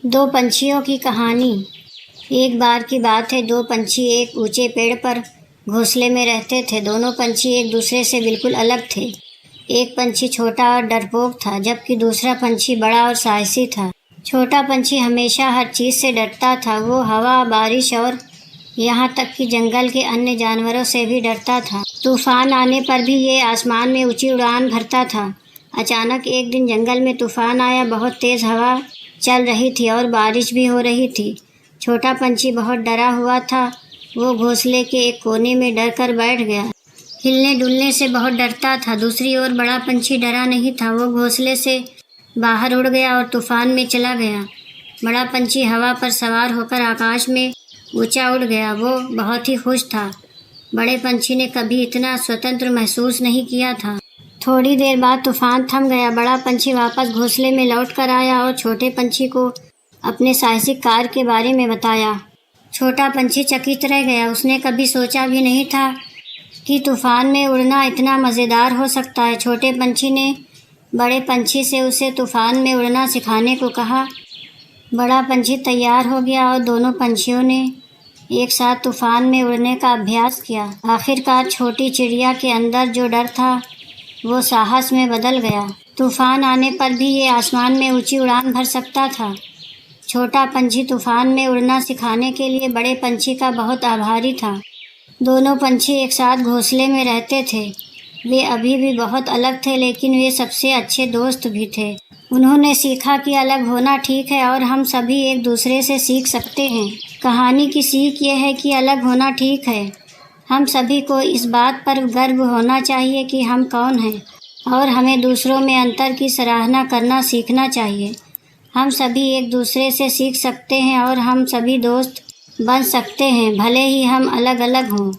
दो पंछियों की कहानी। एक बार की बात है, दो पंछी एक ऊंचे पेड़ पर घोंसले में रहते थे। दोनों पंछी एक दूसरे से बिल्कुल अलग थे। एक पंछी छोटा और डरपोक था, जबकि दूसरा पंछी बड़ा और साहसी था। छोटा पंछी हमेशा हर चीज़ से डरता था। वो हवा, बारिश और यहाँ तक कि जंगल के अन्य जानवरों से भी डरता था। तूफान आने पर भी ये आसमान में ऊंची उड़ान भरता था। अचानक एक दिन जंगल में तूफान आया। बहुत तेज़ हवा चल रही थी और बारिश भी हो रही थी। छोटा पंछी बहुत डरा हुआ था। वो घोंसले के एक कोने में डर कर बैठ गया। हिलने डुलने से बहुत डरता था। दूसरी ओर बड़ा पंछी डरा नहीं था। वो घोंसले से बाहर उड़ गया और तूफान में चला गया। बड़ा पंछी हवा पर सवार होकर आकाश में ऊंचा उड़ गया। वो बहुत ही खुश था। बड़े पंछी ने कभी इतना स्वतंत्र महसूस नहीं किया था। थोड़ी देर बाद तूफान थम गया। बड़ा पंछी वापस घोंसले में लौट कर आया और छोटे पंछी को अपने साहसिक कार्य के बारे में बताया। छोटा पंछी चकित रह गया। उसने कभी सोचा भी नहीं था कि तूफान में उड़ना इतना मज़ेदार हो सकता है। छोटे पंछी ने बड़े पंछी से उसे तूफान में उड़ना सिखाने को कहा। बड़ा पंछी तैयार हो गया और दोनों पंछियों ने एक साथ तूफान में उड़ने का अभ्यास किया। आखिरकार छोटी चिड़िया के अंदर जो डर था वो साहस में बदल गया। तूफान आने पर भी ये आसमान में ऊंची उड़ान भर सकता था। छोटा पंछी तूफान में उड़ना सिखाने के लिए बड़े पंछी का बहुत आभारी था। दोनों पंछी एक साथ घोंसले में रहते थे। वे अभी भी बहुत अलग थे, लेकिन वे सबसे अच्छे दोस्त भी थे। उन्होंने सीखा कि अलग होना ठीक है और हम सभी एक दूसरे से सीख सकते हैं। कहानी की सीख ये है कि अलग होना ठीक है। हम सभी को इस बात पर गर्व होना चाहिए कि हम कौन हैं और हमें दूसरों में अंतर की सराहना करना सीखना चाहिए। हम सभी एक दूसरे से सीख सकते हैं और हम सभी दोस्त बन सकते हैं, भले ही हम अलग अलग हों।